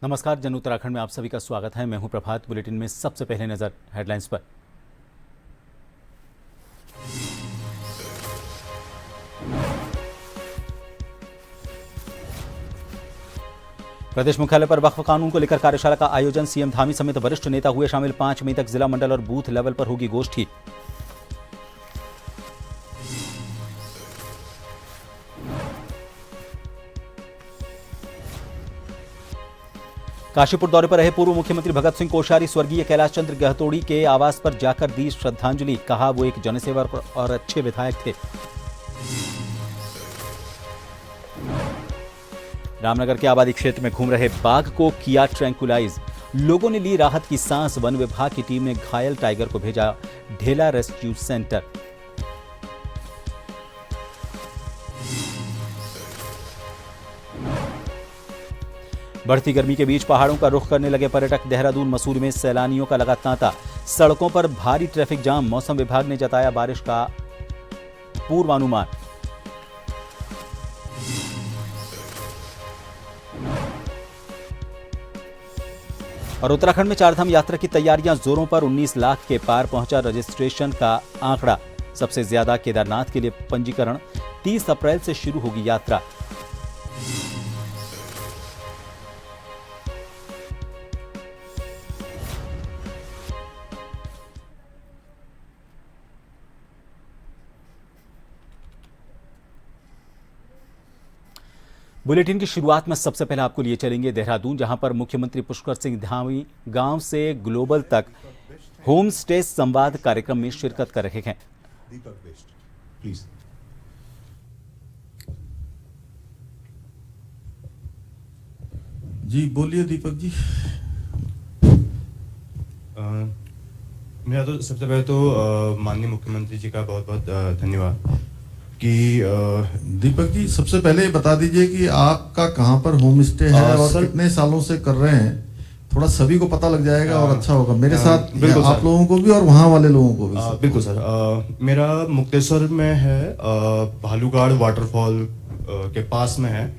नमस्कार, जन उत्तराखंड में आप सभी का स्वागत है। मैं हूं प्रभात। बुलेटिन में सबसे पहले नजर हेडलाइंस पर। प्रदेश मुख्यालय पर वक्फ कानून को लेकर कार्यशाला का आयोजन। सीएम धामी समेत वरिष्ठ नेता हुए शामिल। 5 मई तक जिला, मंडल और बूथ लेवल पर होगी गोष्ठी। काशीपुर दौरे पर रहे पूर्व मुख्यमंत्री भगत सिंह कोश्यारी स्वर्गीय कैलाश चंद्र गहतोड़ी के आवास पर जाकर दी श्रद्धांजलि। कहा, वो एक जनसेवक और अच्छे विधायक थे। रामनगर के आबादी क्षेत्र में घूम रहे बाघ को किया ट्रैंकुलाइज। लोगों ने ली राहत की सांस। वन विभाग की टीम ने घायल टाइगर को भेजा ढेला रेस्क्यू सेंटर। बढ़ती गर्मी के बीच पहाड़ों का रुख करने लगे पर्यटक। देहरादून, मसूरी में सैलानियों का लगा तांता। सड़कों पर भारी ट्रैफिक जाम। मौसम विभाग ने जताया बारिश का पूर्वानुमान। और उत्तराखंड में चारधाम यात्रा की तैयारियां जोरों पर। 19 लाख के पार पहुंचा रजिस्ट्रेशन का आंकड़ा। सबसे ज्यादा केदारनाथ के लिए पंजीकरण। 30 अप्रैल से शुरू होगी यात्रा। बुलेटिन की शुरुआत में सबसे पहले आपको लिए चलेंगे देहरादून, जहां पर मुख्यमंत्री पुष्कर सिंह धामी गांव से ग्लोबल तक होम स्टे संवाद कार्यक्रम में शिरकत कर रहे हैं। दीपक बेस्ट, प्लीज। जी बोलिए दीपक जी। मेरा तो सबसे पहले तो माननीय मुख्यमंत्री जी का बहुत बहुत धन्यवाद कि दीपक जी सबसे पहले बता दीजिए कि आपका कहाँ पर होम स्टे है और कितने सालों से कर रहे हैं। थोड़ा सभी को पता लग जाएगा और अच्छा होगा मेरे साथ आप लोगों को भी और वहाँ वाले लोगों को भी। बिल्कुल सर। मेरा मुक्तेश्वर में है, भालूगाड़ वाटरफॉल के पास में है।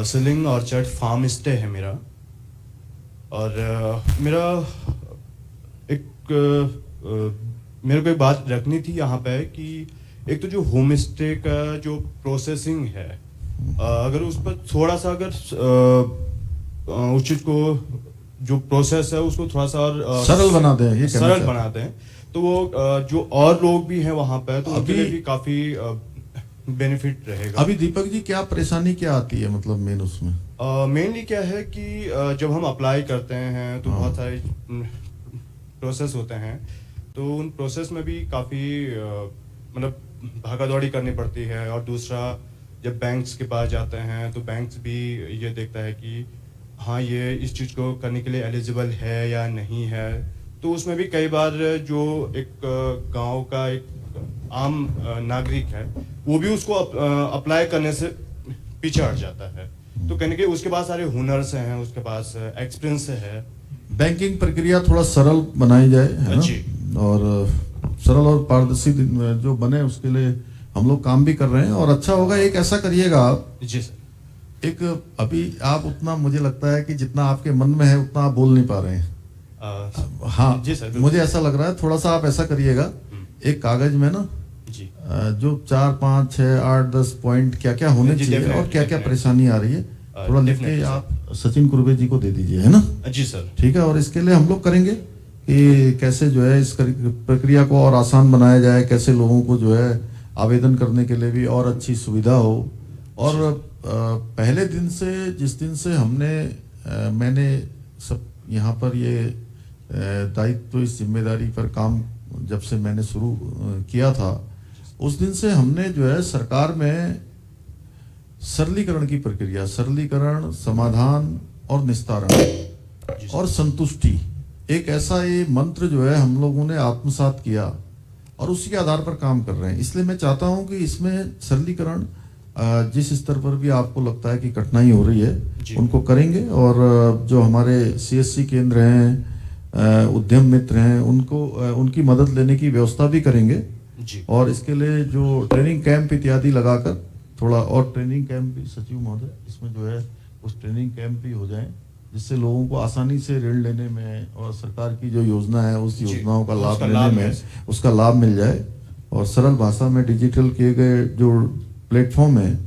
सिलिंग ऑर्चर्ड फार्म स्टे है मेरा। और मेरे को एक बात रखनी थी यहाँ पे कि एक तो जो होम स्टे का जो प्रोसेसिंग है, अगर उस पर थोड़ा सा अगर उस चीज को जो प्रोसेस है उसको थोड़ा सा और सरल बना दें, ये सरल बना दें तो वो जो और लोग भी हैं वहां पे तो उनके लिए भी काफी बेनिफिट रहेगा। अभी दीपक जी क्या परेशानी क्या आती है, मतलब मेन उसमें मेनली क्या है कि जब हम अप्लाई करते हैं तो बहुत सारे प्रोसेस होते हैं, तो उन प्रोसेस में भी काफी मतलब भागा दौड़ी करनी पड़ती है। और दूसरा जब बैंक्स के पास जाते हैं तो बैंक्स भी ये देखता है कि हाँ ये इस चीज़ को करने के लिए एलिजिबल है या नहीं है। तो उसमें भी कई बार जो एक गांव का एक आम नागरिक है वो भी उसको अप्लाई करने से पीछे हट जाता है। तो कहने के उसके पास सारे हुनर्स हैं, उसके पास एक्सपीरियंस है। बैंकिंग प्रक्रिया थोड़ा सरल बनाई जाए, है ना? और सरल और पारदर्शी जो बने उसके लिए हम लोग काम भी कर रहे हैं और अच्छा होगा। एक ऐसा करिएगा आप जी सर, एक अभी आप उतना मुझे लगता है कि जितना आपके मन में है उतना आप बोल नहीं पा रहे हैं। हाँ जी सर, मुझे ऐसा लग रहा है। थोड़ा सा आप ऐसा करिएगा, एक कागज में ना जी जो 4, 5, 6, 8, 10 पॉइंट क्या क्या होने चाहिए और क्या क्या परेशानी आ रही है थोड़ा लिख के आप सचिन कुर्बे जी को दे दीजिए, है ना? जी सर, ठीक है। और इसके लिए हम लोग करेंगे कि कैसे जो है इस प्रक्रिया को और आसान बनाया जाए, कैसे लोगों को जो है आवेदन करने के लिए भी और अच्छी सुविधा हो। और पहले दिन से जिस दिन से मैंने सब यहाँ पर ये दायित्व इस जिम्मेदारी पर काम जब से मैंने शुरू किया था उस दिन से हमने जो है सरकार में सरलीकरण की प्रक्रिया, सरलीकरण, समाधान और निस्तारण और संतुष्टि, एक ऐसा ये मंत्र जो है हम लोगों ने आत्मसात किया और उसी के आधार पर काम कर रहे हैं। इसलिए मैं चाहता हूं कि इसमें सरलीकरण जिस स्तर पर भी आपको लगता है कि कठिनाई हो रही है उनको करेंगे। और जो हमारे CSC केंद्र हैं, उद्यम मित्र हैं, उनकी मदद लेने की व्यवस्था भी करेंगे। और इसके लिए जो ट्रेनिंग कैंप इत्यादि लगाकर थोड़ा और ट्रेनिंग कैंप भी, सचिव महोदय, इसमें जो है उस ट्रेनिंग कैंप भी हो जाए जिससे लोगों को आसानी से ऋण लेने में और सरकार की जो योजना है उस जी, योजनाओं का लाभ उसका लेने लाभ में मिल उसका लाभ मिल जाए और सरल भाषा में डिजिटल किए गए जो प्लेटफॉर्म है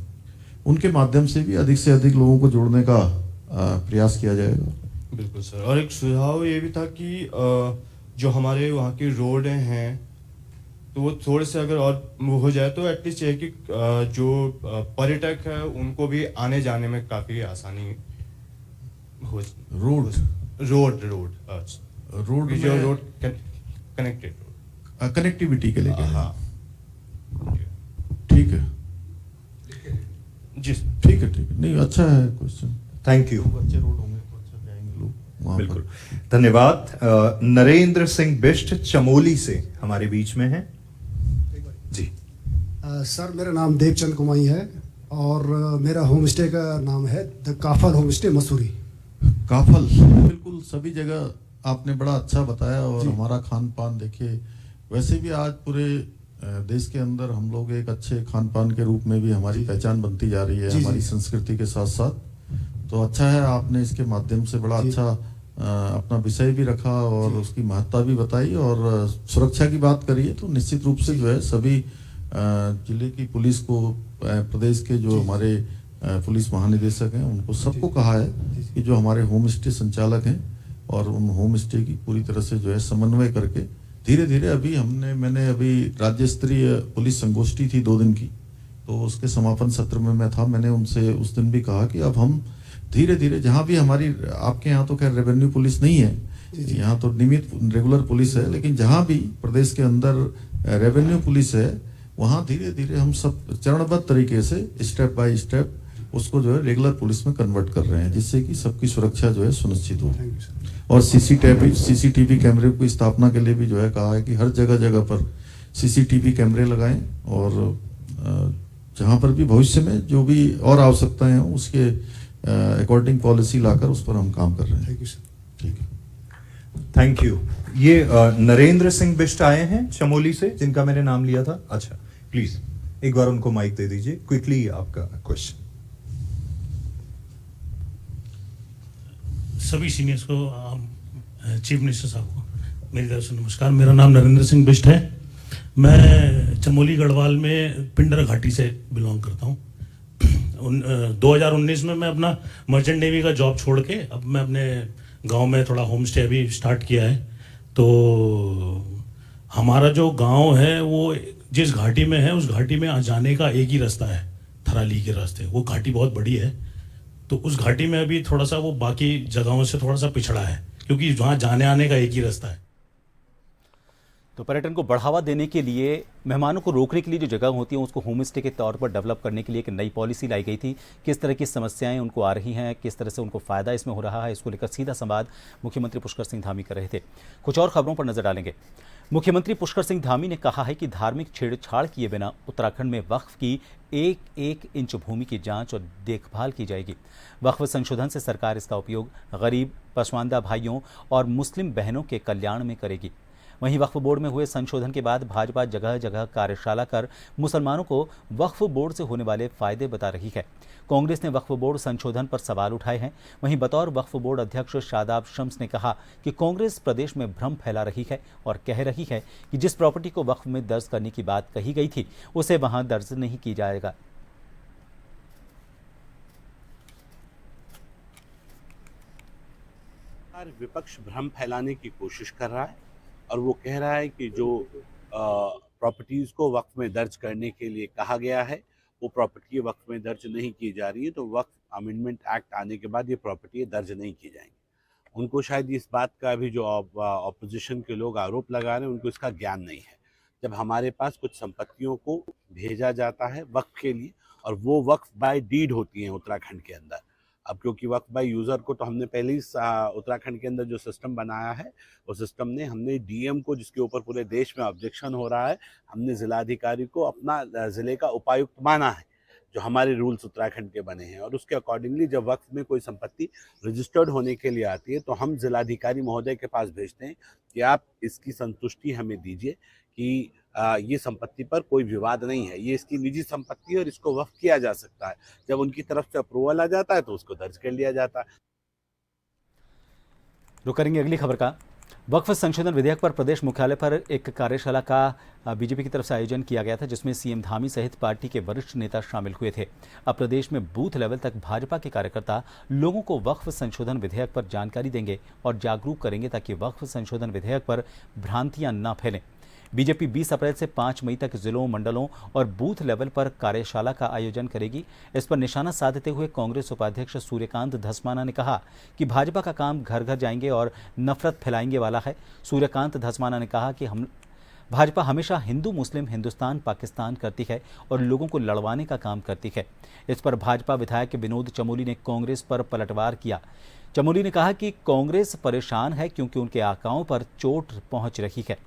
उनके माध्यम से अधिक लोगों को जोड़ने का प्रयास किया जाएगा। बिल्कुल सर। और एक सुझाव ये भी था कि जो हमारे वहाँ की रोड हैं तो वो थोड़े से अगर और वो हो जाए तो एटलीस्ट ये है कि जो पर्यटक है उनको भी आने जाने में काफ़ी आसानी हो। रोड रोड जो में रोड कनेक्टेड रोड कनेक्टिविटी के लिए कह रहे हैं। हाँ ठीक है जी सर। ठीक है नहीं अच्छा है क्वेश्चन। Thank you. अच्छे रोड होंगे तो अच्छा जाएंगे लोग वहाँ बिल्कुल पर। धन्यवाद। नरेंद्र सिंह बिष्ट चमोली से हमारे बीच में हैं जी। सर मेरा नाम देवचंद कुमाई है और मेरा होम स्टे का नाम है the Kafal home stay Mussoorie. Kafal बिल्कुल सभी जगह आपने बड़ा अच्छा बताया और हमारा खान पान देखिए वैसे भी आज पूरे देश के अंदर हम लोग एक अच्छे खान पान के रूप में भी हमारी पहचान बनती जा रही है हमारी संस्कृति के साथ साथ। तो अच्छा है आपने इसके माध्यम से बड़ा अच्छा अपना विषय भी रखा और उसकी महत्ता भी बताई और सुरक्षा की बात करिए तो निश्चित रूप से जो है सभी जिले की पुलिस को प्रदेश के जो हमारे पुलिस महानिदेशक हैं उनको सबको कहा है कि जो हमारे होम स्टे संचालक हैं और उन होम स्टे की पूरी तरह से जो है समन्वय करके धीरे धीरे अभी मैंने अभी राज्य स्तरीय पुलिस संगोष्ठी थी 2 दिन की तो उसके समापन सत्र में मैं था। मैंने उनसे उस दिन भी कहा कि अब हम धीरे धीरे जहाँ भी हमारी आपके यहाँ तो खैर रेवेन्यू पुलिस नहीं है यहाँ तो नियमित रेगुलर पुलिस है लेकिन जहाँ भी प्रदेश के अंदर रेवेन्यू पुलिस है वहाँ धीरे धीरे हम सब चरणबद्ध तरीके से स्टेप बाय स्टेप उसको जो है रेगुलर पुलिस में कन्वर्ट कर रहे हैं जिससे कि सबकी सुरक्षा जो है सुनिश्चित हो। और सीसीटीवी कैमरे की स्थापना के लिए भी जो है कहा है कि हर जगह पर सीसीटीवी कैमरे लगाएं और जहां पर भी भविष्य में जो भी और आवश्यकताएं हैं उसके अकॉर्डिंग पॉलिसी लाकर उस पर हम काम कर रहे हैं। Thank you sir. ठीक है थैंक यू। ये नरेंद्र सिंह बिष्ट आए हैं चमोली से जिनका मैंने नाम लिया था। अच्छा प्लीज एक बार उनको माइक दे दीजिए क्विकली आपका क्वेश्चन। सभी सीनियर्स को चीफ मिनिस्टर साहब को मेरी तरफ से नमस्कार। मेरा नाम नरेंद्र सिंह बिष्ट है। मैं चमोली गढ़वाल में पिंडर घाटी से बिलोंग करता हूँ। 2019 में मैं अपना मर्चेंट नेवी का जॉब छोड़ के अब मैं अपने गांव में थोड़ा होम स्टे अभी स्टार्ट किया है। तो हमारा जो गांव है वो जिस घाटी में है उस घाटी में जाने का एक ही रास्ता है थराली के रास्ते। वो घाटी बहुत बड़ी है तो उस घाटी में अभी थोड़ा सा वो बाकी जगहों से थोड़ा सा पिछड़ा है क्योंकि वहाँ जाने आने का एक ही रास्ता है। तो पर्यटन को बढ़ावा देने के लिए मेहमानों को रोकने के लिए जो जगह होती है उसको होम स्टे के तौर पर डेवलप करने के लिए एक नई पॉलिसी लाई गई थी। किस तरह की समस्याएं उनको आ रही हैं, किस तरह से उनको फायदा इसमें हो रहा है, इसको लेकर सीधा संवाद मुख्यमंत्री पुष्कर सिंह धामी कर रहे थे। कुछ और खबरों पर नजर डालेंगे। मुख्यमंत्री पुष्कर सिंह धामी ने कहा है कि धार्मिक छेड़छाड़ किए बिना उत्तराखंड में वक्फ की एक इंच भूमि की जांच और देखभाल की जाएगी। वक्फ संशोधन से सरकार इसका उपयोग गरीब पसमानदा भाइयों और मुस्लिम बहनों के कल्याण में करेगी। वहीं वक्फ बोर्ड में हुए संशोधन के बाद भाजपा जगह जगह कार्यशाला कर मुसलमानों को वक्फ बोर्ड से होने वाले फायदे बता रही है। कांग्रेस ने वक्फ बोर्ड संशोधन पर सवाल उठाए हैं। वहीं बतौर वक्फ बोर्ड अध्यक्ष शादाब शम्स ने कहा कि कांग्रेस प्रदेश में भ्रम फैला रही है और कह रही है कि जिस प्रॉपर्टी को वक्फ में दर्ज करने की बात कही गई थी उसे वहां दर्ज नहीं की जाएगा। विपक्ष भ्रम फैलाने की कोशिश कर रहा है और वो कह रहा है कि जो प्रॉपर्टीज़ को वक्फ में दर्ज करने के लिए कहा गया है वो प्रॉपर्टी वक्फ में दर्ज नहीं की जा रही है। तो वक्फ अमेंडमेंट एक्ट आने के बाद ये प्रॉपर्टी दर्ज नहीं की जाएंगी। उनको शायद इस बात का भी जो ऑपोजिशन के लोग आरोप लगा रहे हैं उनको इसका ज्ञान नहीं है। जब हमारे पास कुछ संपत्तियों को भेजा जाता है वक्फ के लिए और वो वक्फ बाय डीड होती हैं उत्तराखंड के अंदर। अब क्योंकि वक्फ बाय यूज़र को तो हमने पहले ही उत्तराखंड के अंदर जो सिस्टम बनाया है उस सिस्टम ने हमने डीएम को, जिसके ऊपर पूरे देश में ऑब्जेक्शन हो रहा है, हमने जिलाधिकारी को अपना ज़िले का उपायुक्त माना है जो हमारे रूल्स उत्तराखंड के बने हैं। और उसके अकॉर्डिंगली जब वक्फ में कोई संपत्ति रजिस्टर्ड होने के लिए आती है तो हम जिलाधिकारी महोदय के पास भेजते हैं कि आप इसकी संतुष्टि हमें दीजिए कि ये संपत्ति पर कोई विवाद नहीं है, ये इसकी निजी संपत्ति है और इसको वक्फ किया जा सकता है। जब उनकी तरफ से अप्रूवल आ जाता है तो उसको दर्ज कर लिया जाता है। रुक करेंगे अगली खबर का। वक्फ संशोधन विधेयक पर प्रदेश मुख्यालय पर एक कार्यशाला का बीजेपी की तरफ से आयोजन किया गया था, जिसमें सीएम धामी सहित पार्टी के वरिष्ठ नेता शामिल हुए थे। अब प्रदेश में बूथ लेवल तक भाजपा के कार्यकर्ता लोगों को वक्फ संशोधन विधेयक पर जानकारी देंगे और जागरूक करेंगे ताकि वक्फ संशोधन विधेयक पर भ्रांतियां न फैलें। बीजेपी 20 अप्रैल से 5 मई तक जिलों, मंडलों और बूथ लेवल पर कार्यशाला का आयोजन करेगी। इस पर निशाना साधते हुए कांग्रेस उपाध्यक्ष सूर्यकांत धस्माना ने कहा कि भाजपा का काम घर घर जाएंगे और नफरत फैलाएंगे वाला है। सूर्यकांत धस्माना ने कहा कि भाजपा हमेशा हिंदू मुस्लिम, हिंदुस्तान पाकिस्तान करती है और लोगों को लड़वाने का काम करती है। इस पर भाजपा विधायक विनोद चमोली ने कांग्रेस पर पलटवार किया। चमोली ने कहा कि कांग्रेस परेशान है क्योंकि उनके आकाओं पर चोट पहुंच रही है।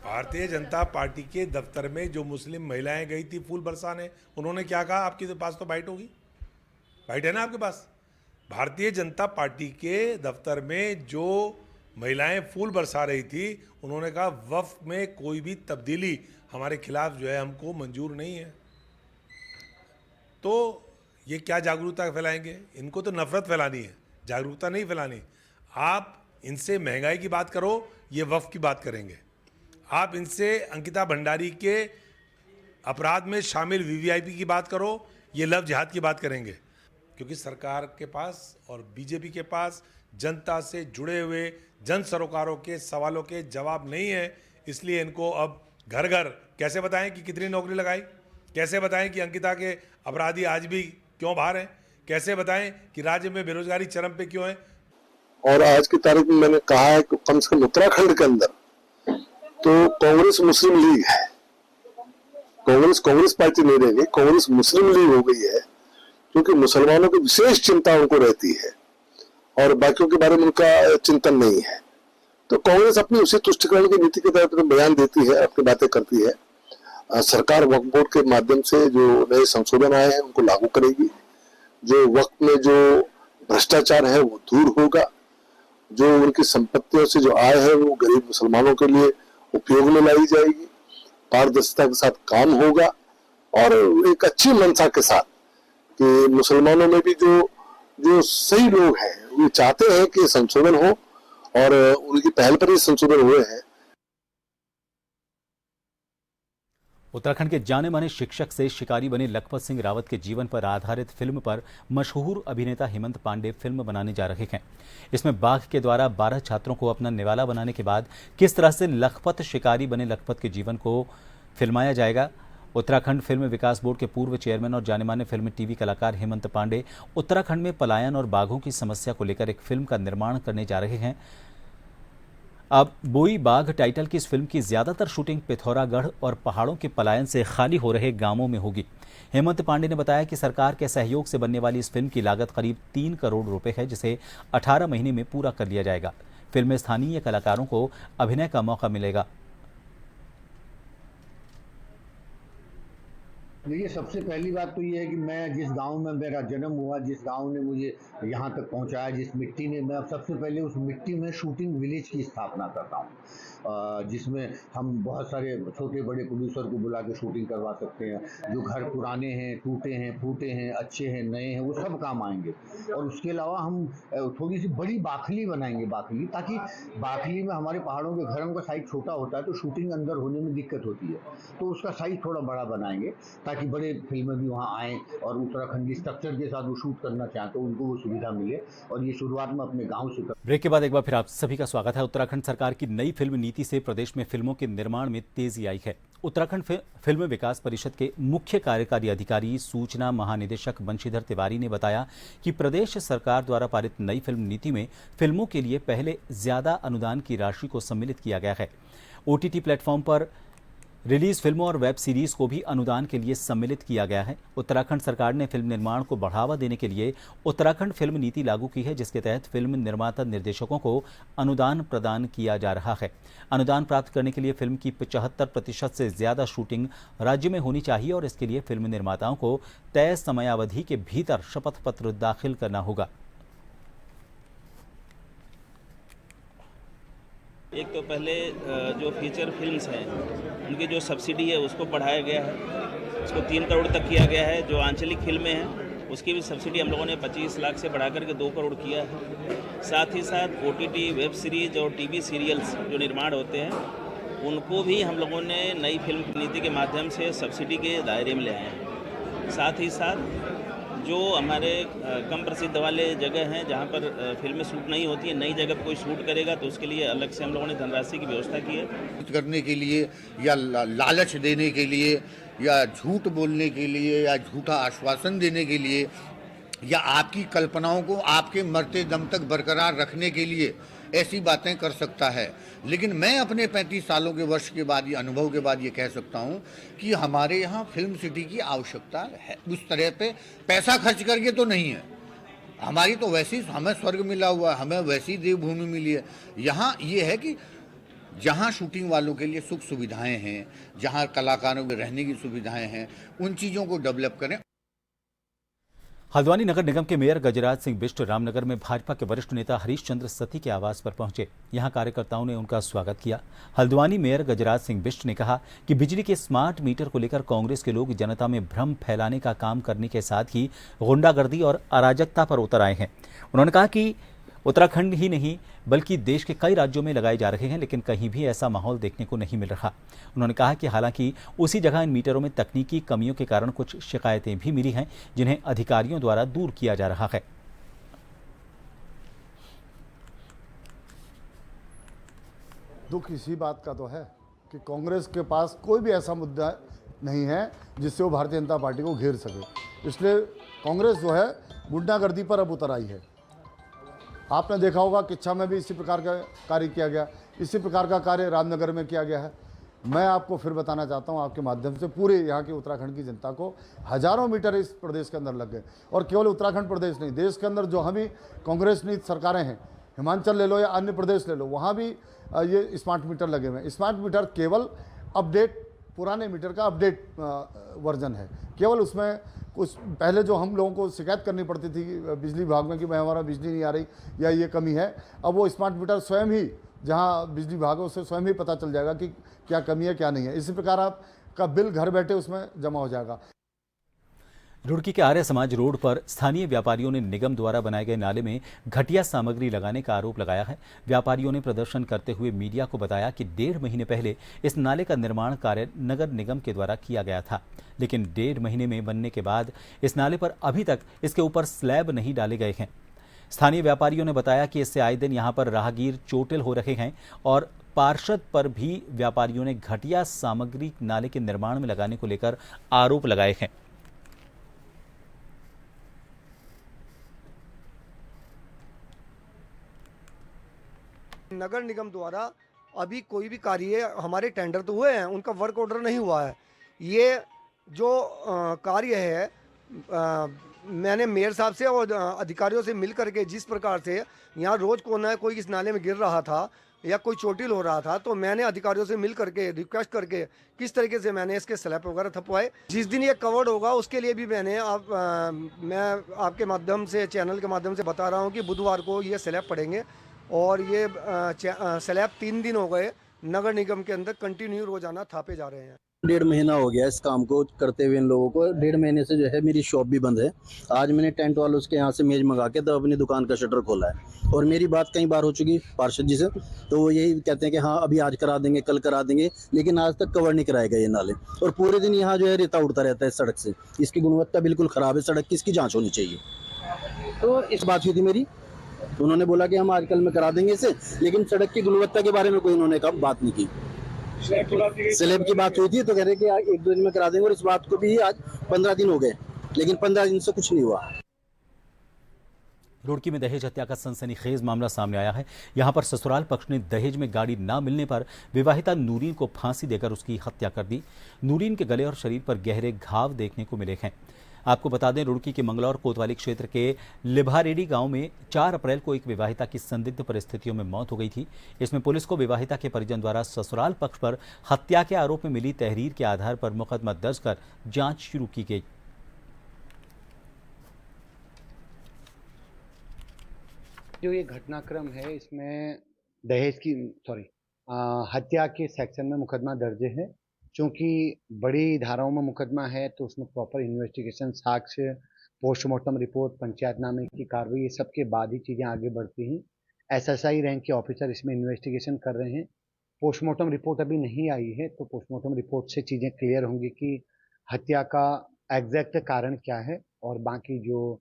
भारतीय जनता पार्टी के दफ्तर में जो मुस्लिम महिलाएं गई थी फूल बरसाने, उन्होंने क्या कहा? आपके पास तो बाइट होगी, बाइट है ना आपके पास? भारतीय जनता पार्टी के दफ्तर में जो महिलाएं फूल बरसा रही थी, उन्होंने कहा वक्फ में कोई भी तब्दीली हमारे खिलाफ जो है हमको मंजूर नहीं है। तो ये क्या जागरूकता फैलाएंगे? इनको तो नफरत फैलानी है, जागरूकता नहीं फैलानी। आप इनसे महंगाई की बात करो, ये वक्फ की बात करेंगे। आप इनसे अंकिता भंडारी के अपराध में शामिल वीवीआईपी की बात करो, ये लव जिहाद की बात करेंगे। क्योंकि सरकार के पास और बीजेपी के पास जनता से जुड़े हुए जन सरोकारों के सवालों के जवाब नहीं है, इसलिए इनको अब घर घर कैसे बताएं कि कितनी नौकरी लगाई, कैसे बताएं कि अंकिता के अपराधी आज भी क्यों बाहर हैं, कैसे बताएं कि राज्य में बेरोजगारी चरम पे क्यों है। और आज की तारीख में मैंने कहा है कि कम से कम उत्तराखंड के अंदर तो कांग्रेस मुस्लिम लीग है, कांग्रेस पार्टी नहीं रह गई, कांग्रेस मुस्लिम लीग हो गई है, क्योंकि मुसलमानों की विशेष चिंता उनको रहती है और बाकियों के बारे में उनका चिंतन नहीं है। तो कांग्रेस अपनी उसी तुष्टिकरण की नीति के तहत बयान देती है, अपनी बातें करती है। सरकार वक्फ बोर्ड के माध्यम से जो नए संशोधन आए हैं उनको लागू करेगी। जो वक्फ में जो भ्रष्टाचार है वो दूर होगा। जो उनकी संपत्तियों से जो आय है वो गरीब मुसलमानों के लिए उपयोग में लाई जाएगी। पारदर्शिता के साथ काम होगा और एक अच्छी मंशा के साथ कि मुसलमानों में भी जो सही लोग हैं वो चाहते हैं कि संशोधन हो और उनकी पहल पर ही संशोधन हुए हैं। उत्तराखंड के जाने माने शिक्षक से शिकारी बने लखपत सिंह रावत के जीवन पर आधारित फिल्म पर मशहूर अभिनेता हेमंत पांडे फिल्म बनाने जा रहे हैं। इसमें बाघ के द्वारा 12 छात्रों को अपना निवाला बनाने के बाद किस तरह से लखपत शिकारी बने लखपत के जीवन को फिल्माया जाएगा। उत्तराखंड फिल्म विकास बोर्ड के पूर्व चेयरमैन और जाने माने फिल्म टीवी कलाकार हेमंत पांडे उत्तराखंड में पलायन और बाघों की समस्या को लेकर एक फिल्म का निर्माण करने जा रहे हैं। अब बोई बाघ टाइटल की इस फिल्म की ज्यादातर शूटिंग पिथौरागढ़ और पहाड़ों के पलायन से खाली हो रहे गांवों में होगी। हेमंत पांडे ने बताया कि सरकार के सहयोग से बनने वाली इस फिल्म की लागत करीब 3 करोड़ रुपए है, जिसे 18 महीने में पूरा कर लिया जाएगा। फिल्म में स्थानीय कलाकारों को अभिनय का मौका मिलेगा। देखिए, सबसे पहली बात तो ये है कि मैं जिस गांव में मेरा जन्म हुआ, जिस गांव ने मुझे यहाँ तक पहुँचाया, जिस मिट्टी ने, मैं सबसे पहले उस मिट्टी में शूटिंग विलेज की स्थापना करता हूँ, जिसमें हम बहुत सारे छोटे बड़े प्रोड्यूसर को बुला के शूटिंग करवा सकते हैं। जो घर पुराने हैं, टूटे हैं, फूटे हैं, अच्छे हैं, नए हैं, वो सब काम आएंगे। और उसके अलावा हम थोड़ी सी बड़ी बाखली बनाएंगे, बाखली, ताकि बाखली में हमारे पहाड़ों के घरों का साइज छोटा होता है तो शूटिंग अंदर होने में दिक्कत होती है, तो उसका साइज थोड़ा बड़ा बनाएंगे ताकि बड़े फिल्में भी वहाँ आएँ और उत्तराखंडी स्ट्रक्चर के साथ वो शूट करना चाहें तो उनको वो सुविधा मिले। और ये शुरुआत में अपने गाँव से। ब्रेक के बाद एक बार फिर आप सभी का स्वागत है। उत्तराखंड सरकार की नई फिल्म नीति से प्रदेश में फिल्मों के निर्माण में तेजी आई है। उत्तराखंड फिल्म विकास परिषद के मुख्य कार्यकारी अधिकारी सूचना महानिदेशक बंशीधर तिवारी ने बताया कि प्रदेश सरकार द्वारा पारित नई फिल्म नीति में फिल्मों के लिए पहले ज्यादा अनुदान की राशि को सम्मिलित किया गया है। ओटीटी प्लेटफॉर्म पर रिलीज फिल्मों और वेब सीरीज को भी अनुदान के लिए सम्मिलित किया गया है। उत्तराखंड सरकार ने फिल्म निर्माण को बढ़ावा देने के लिए उत्तराखंड फिल्म नीति लागू की है, जिसके तहत फिल्म निर्माता निर्देशकों को अनुदान प्रदान किया जा रहा है। अनुदान प्राप्त करने के लिए फिल्म की 75% से ज्यादा शूटिंग राज्य में होनी चाहिए और इसके लिए फिल्म निर्माताओं को तय समयावधि के भीतर शपथ पत्र दाखिल करना होगा। एक तो पहले जो फीचर फिल्म्स हैं उनकी जो सब्सिडी है उसको बढ़ाया गया है, उसको 3 करोड़ तक किया गया है। जो आंचलिक फिल्में हैं उसकी भी सब्सिडी हम लोगों ने 25 लाख से बढ़ा करके 2 करोड़ किया है। साथ ही साथ OTT वेब सीरीज और टीवी सीरियल्स जो निर्माण होते हैं उनको भी हम लोगों ने नई फिल्म नीति के माध्यम से सब्सिडी के दायरे में ले आए हैं। साथ ही साथ जो हमारे कम प्रसिद्ध वाले जगह हैं जहाँ पर फिल्में शूट नहीं होती है, नई जगह पर कोई शूट करेगा तो उसके लिए अलग से हम लोगों ने धनराशि की व्यवस्था की है। करने के लिए या लालच देने के लिए या झूठ बोलने के लिए या झूठा आश्वासन देने के लिए या आपकी कल्पनाओं को आपके मरते दम तक बरकरार रखने के लिए ऐसी बातें कर सकता है। लेकिन मैं अपने 35 सालों के वर्ष के बाद ये अनुभव के बाद ये कह सकता हूँ कि हमारे यहाँ फिल्म सिटी की आवश्यकता है। उस तरह पे पैसा खर्च करके तो नहीं है, हमारी तो वैसी हमें स्वर्ग मिला हुआ है, हमें वैसी देवभूमि मिली है। यहाँ ये है कि जहाँ शूटिंग वालों के लिए सुख सुविधाएं हैं, जहाँ कलाकारों के रहने की सुविधाएं हैं, उन चीज़ों को डेवलप करें। हल्द्वानी नगर निगम के मेयर गजराज सिंह बिष्ट रामनगर में भाजपा के वरिष्ठ नेता हरीश चंद्र सती के आवास पर पहुंचे। यहां कार्यकर्ताओं ने उनका स्वागत किया। हल्द्वानी मेयर गजराज सिंह बिष्ट ने कहा कि बिजली के स्मार्ट मीटर को लेकर कांग्रेस के लोग जनता में भ्रम फैलाने का काम करने के साथ ही गुंडागर्दी और अराजकता पर उतर आए हैं। उन्होंने कहा कि उत्तराखंड ही नहीं बल्कि देश के कई राज्यों में लगाए जा रहे हैं, लेकिन कहीं भी ऐसा माहौल देखने को नहीं मिल रहा। उन्होंने कहा कि हालांकि उसी जगह इन मीटरों में तकनीकी कमियों के कारण कुछ शिकायतें भी मिली हैं, जिन्हें अधिकारियों द्वारा दूर किया जा रहा है। दुख इसी बात का तो है कि कांग्रेस के पास कोई भी ऐसा मुद्दा नहीं है जिससे वो भारतीय जनता पार्टी को घेर सके। इसलिए कांग्रेस जो है गुंडागर्दी पर अब उतर आई है। आपने देखा होगा किच्छा में भी इसी प्रकार का कार्य किया गया, इसी प्रकार का कार्य रामनगर में किया गया है। मैं आपको फिर बताना चाहता हूं आपके माध्यम से, पूरे यहाँ की उत्तराखंड की जनता को हजारों मीटर इस प्रदेश के अंदर लग गए। और केवल उत्तराखंड प्रदेश नहीं, देश के अंदर जो हम ही कांग्रेस नीति सरकारें हैं, हिमाचल ले लो या अन्य प्रदेश ले लो, वहाँ भी ये स्मार्ट मीटर लगे हुए हैं। स्मार्ट मीटर केवल अपडेट, पुराने मीटर का अपडेट वर्जन है। केवल उसमें कुछ पहले जो हम लोगों को शिकायत करनी पड़ती थी बिजली विभाग में कि भाई हमारा बिजली नहीं आ रही या ये कमी है, अब वो स्मार्ट मीटर स्वयं ही, जहां बिजली विभाग है उससे स्वयं ही पता चल जाएगा कि क्या कमी है क्या नहीं है। इसी प्रकार आपका बिल घर बैठे उसमें जमा हो जाएगा। रुड़की के आर्य समाज रोड पर स्थानीय व्यापारियों ने निगम द्वारा बनाए गए नाले में घटिया सामग्री लगाने का आरोप लगाया है। व्यापारियों ने प्रदर्शन करते हुए मीडिया को बताया कि 1.5 महीने पहले इस नाले का निर्माण कार्य नगर निगम के द्वारा किया गया था, लेकिन 1.5 महीने में बनने के बाद इस नाले पर अभी तक इसके ऊपर स्लैब नहीं डाले गए हैं। स्थानीय व्यापारियों ने बताया कि इससे आए दिन यहाँ पर राहगीर चोटिल हो रहे हैं और पार्षद पर भी व्यापारियों ने घटिया सामग्री नाले के निर्माण में लगाने को लेकर आरोप लगाए हैं। नगर निगम द्वारा अभी कोई भी कार्य, हमारे टेंडर तो हुए हैं, उनका वर्क ऑर्डर नहीं हुआ है। ये जो कार्य है मैंने मेयर साहब से और अधिकारियों से मिल करके जिस प्रकार से यहाँ रोज कोई इस नाले में गिर रहा था या कोई चोटिल हो रहा था, तो मैंने अधिकारियों से मिल करके रिक्वेस्ट करके किस तरीके से मैंने इसके स्लैब वगैरह थपवाए। जिस दिन ये कवर्ड होगा उसके लिए भी मैं आपके माध्यम से, चैनल के माध्यम से बता रहा हूँ कि बुधवार को ये स्लैब पड़ेंगे। और ये स्लैब 3 दिन हो गए नगर निगम के अंदर कंटिन्यू रोजाना थापे जा रहे हैं। 1.5 महीना हो गया इस काम को करते हुए इन लोगों को। 1.5 महीने से जो है मेरी शॉप भी बंद है। आज मैंने टेंट वालों के यहाँ से मेज मंगा के तब अपनी दुकान का शटर खोला है। और मेरी बात कई बार हो चुकी पार्षद जी से, तो वो यही कहते हैं कि हाँ अभी आज करा देंगे, कल करा देंगे, लेकिन आज तक कवर नहीं कराए गए ये नाले। और पूरे दिन यहाँ जो है रेता उड़ता रहता है सड़क से। इसकी गुणवत्ता बिल्कुल ख़राब है, सड़क की इसकी जाँच होनी चाहिए। तो इस बात हुई थी मेरी, उन्होंने बोला कि हम आजकल में करा देंगे इसे, लेकिन सड़क की गुणवत्ता के बारे में कोई उन्होंने बात नहीं की। स्लैब की बात हुई थी तो कह रहे कि 1-2 दिन में करा देंगे, और इस बात को भी आज 15 दिन हो गए, लेकिन 15 दिन से कुछ नहीं हुआ। रुड़की में दहेज हत्या का सनसनीखेज मामला सामने आया है। यहां पर ससुराल पक्ष ने दहेज में गाड़ी ना मिलने पर विवाहिता नूरीन को फांसी देकर उसकी हत्या कर दी। नूरीन के गले और शरीर पर गहरे घाव देखने को मिले हैं। आपको बता दें, रुड़की के मंगलौर कोतवाली क्षेत्र के लिभारेडी गांव में 4 अप्रैल को एक विवाहिता की संदिग्ध परिस्थितियों में मौत हो गई थी। इसमें पुलिस को विवाहिता के परिजन द्वारा ससुराल पक्ष पर हत्या के आरोप में मिली तहरीर के आधार पर मुकदमा दर्ज कर जांच शुरू की गई। जो ये घटनाक्रम है इसमें हत्या के सेक्शन में मुकदमा दर्ज है। चूंकि बड़ी धाराओं में मुकदमा है तो उसमें प्रॉपर इन्वेस्टिगेशन, साक्ष्य पोस्टमार्टम रिपोर्ट, पंचायतनामे की कार्रवाई, ये सब के बाद ही चीज़ें आगे बढ़ती हैं। एसएसआई रैंक के ऑफिसर इसमें इन्वेस्टिगेशन कर रहे हैं। पोस्टमार्टम रिपोर्ट अभी नहीं आई है, तो पोस्टमार्टम रिपोर्ट से चीज़ें क्लियर होंगी कि हत्या का एग्जैक्ट कारण क्या है, और बाकी जो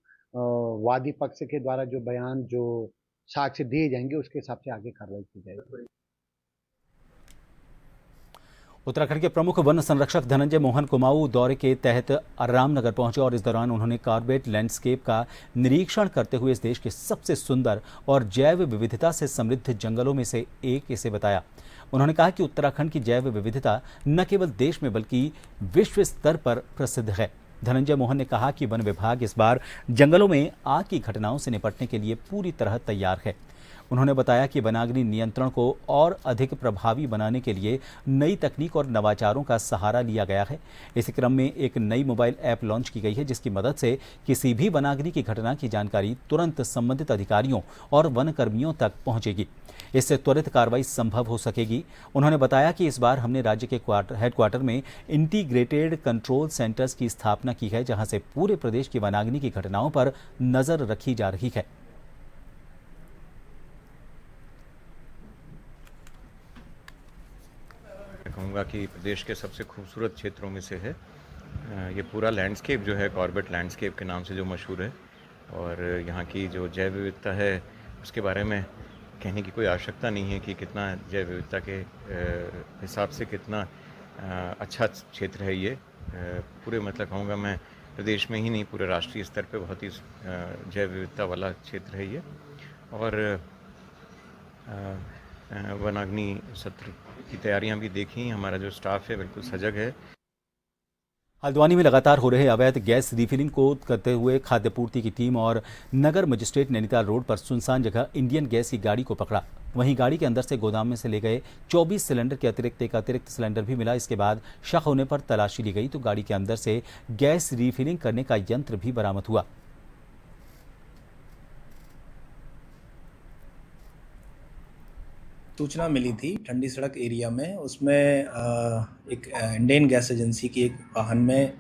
वादी पक्ष के द्वारा जो बयान, जो साक्ष्य दिए जाएंगे, उसके हिसाब से आगे कार्रवाई की जाएगी। उत्तराखंड के प्रमुख वन संरक्षक धनंजय मोहन कुमाऊं दौरे के तहत रामनगर पहुंचे और इस दौरान उन्होंने कॉर्बेट लैंडस्केप का निरीक्षण करते हुए इस देश के सबसे सुंदर और जैव विविधता से समृद्ध जंगलों में से एक इसे बताया। उन्होंने कहा कि उत्तराखंड की जैव विविधता न केवल देश में बल्कि विश्व स्तर पर प्रसिद्ध है। धनंजय मोहन ने कहा कि वन विभाग इस बार जंगलों में आग की घटनाओं से निपटने के लिए पूरी तरह तैयार है। उन्होंने बताया कि वनाग्नि नियंत्रण को और अधिक प्रभावी बनाने के लिए नई तकनीक और नवाचारों का सहारा लिया गया है। इसी क्रम में एक नई मोबाइल ऐप लॉन्च की गई है, जिसकी मदद से किसी भी वनाग्नि की घटना की जानकारी तुरंत संबंधित अधिकारियों और वन कर्मियों तक पहुंचेगी। इससे त्वरित कार्रवाई संभव हो सकेगी। उन्होंने बताया कि इस बार हमने राज्य के हेडक्वार्टर में इंटीग्रेटेड कंट्रोल सेंटर्स की स्थापना की है, जहां से पूरे प्रदेश की वनाग्नि की घटनाओं पर नजर रखी जा रही है। कहूँगा कि प्रदेश के सबसे खूबसूरत क्षेत्रों में से है। ये पूरा लैंडस्केप जो है कॉर्बेट लैंडस्केप के नाम से जो मशहूर है, और यहाँ की जो जैव विविधता है उसके बारे में कहने की कोई आवश्यकता नहीं है कि कितना जैव विविधता के हिसाब से कितना अच्छा क्षेत्र है ये। पूरे मतलब कहूँगा मैं प्रदेश में ही नहीं, पूरे राष्ट्रीय स्तर पे बहुत ही जैव विविधता वाला क्षेत्र है ये। और वनाग्नि सत्र की तैयारियां भी देखी। हमारा जो स्टाफ है बिल्कुल सजग है। हल्द्वानी में लगातार हो रहे अवैध गैस रिफिलिंग को करते हुए खाद्य पूर्ति की टीम और नगर मजिस्ट्रेट नैनीताल रोड पर सुनसान जगह इंडियन गैस की गाड़ी को पकड़ा। वहीं गाड़ी के अंदर से गोदाम में से ले गए 24 सिलेंडर के अतिरिक्त एक अतिरिक्त सिलेंडर भी मिला। इसके बाद शक होने पर तलाशी ली गई तो गाड़ी के अंदर से गैस रिफिलिंग करने का यंत्र भी बरामद हुआ। सूचना मिली थी ठंडी सड़क एरिया में, उसमें एक इंडियन गैस एजेंसी की एक वाहन में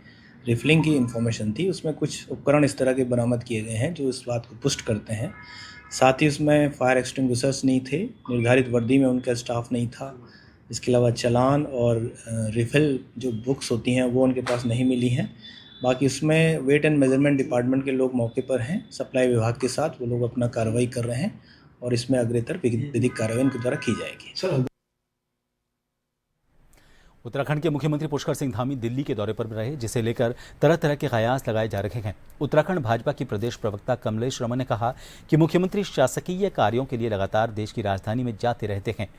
रिफिलिंग की इन्फॉर्मेशन थी। उसमें कुछ उपकरण इस तरह के बरामद किए गए हैं जो इस बात को पुष्ट करते हैं। साथ ही उसमें फायर एक्सटिंग्विशर्स नहीं थे, निर्धारित वर्दी में उनका स्टाफ नहीं था। इसके अलावा चालान और रिफिल जो बुक्स होती हैं वो उनके पास नहीं मिली हैं। बाकी उसमें वेट एंड मेजरमेंट डिपार्टमेंट के लोग मौके पर हैं, सप्लाई विभाग के साथ वो लोग अपना कार्रवाई कर रहे हैं और इसमें अग्रेतर विधिक कार्रवाई उनके द्वारा की जाएगी। उत्तराखंड के मुख्यमंत्री पुष्कर सिंह धामी दिल्ली के दौरे पर रहे, जिसे लेकर तरह तरह के कयास लगाए जा रहे हैं। उत्तराखंड भाजपा की प्रदेश प्रवक्ता कमलेश रमन ने कहा कि मुख्यमंत्री शासकीय कार्यों के लिए लगातार देश की राजधानी में जाते रहते हैं।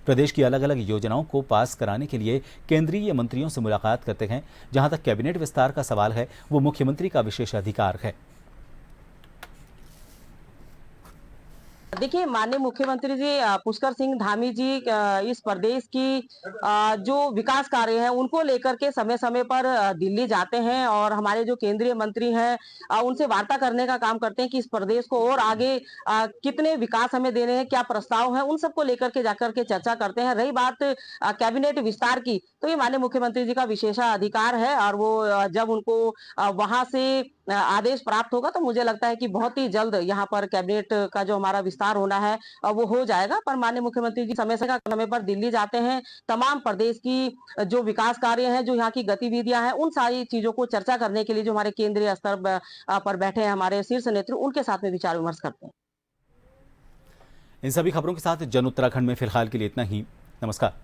प्रदेश की अलग अलग योजनाओं को पास कराने के लिए केंद्रीय मंत्रियों से मुलाकात करते हैं। जहां तक कैबिनेट विस्तार का सवाल है, वो मुख्यमंत्री का विशेष अधिकार है। देखिए, माननीय मुख्यमंत्री जी पुष्कर सिंह धामी जी इस प्रदेश की जो विकास कार्य हैं उनको लेकर के समय समय पर दिल्ली जाते हैं और हमारे जो केंद्रीय मंत्री हैं उनसे वार्ता करने का काम करते हैं कि इस प्रदेश को और आगे कितने विकास हमें देने हैं, क्या प्रस्ताव है, उन सबको लेकर के जाकर के चर्चा करते हैं। रही बात कैबिनेट विस्तार की, तो ये माननीय मुख्यमंत्री जी का विशेषाधिकार है और वो जब उनको वहां से आदेश प्राप्त होगा तो मुझे लगता है कि बहुत ही जल्द यहाँ पर कैबिनेट का जो हमारा विस्तार होना है वो हो जाएगा। पर माननीय मुख्यमंत्री जी समय समय पर दिल्ली जाते हैं, तमाम प्रदेश की जो विकास कार्य हैं, जो यहाँ की गतिविधियां हैं, उन सारी चीजों को चर्चा करने के लिए जो हमारे केंद्रीय स्तर पर बैठे हैं हमारे शीर्ष नेतृत्व, उनके साथ में विचार विमर्श करते हैं। इन सभी खबरों के साथ जन उत्तराखंड में फिलहाल के लिए इतना ही। नमस्कार।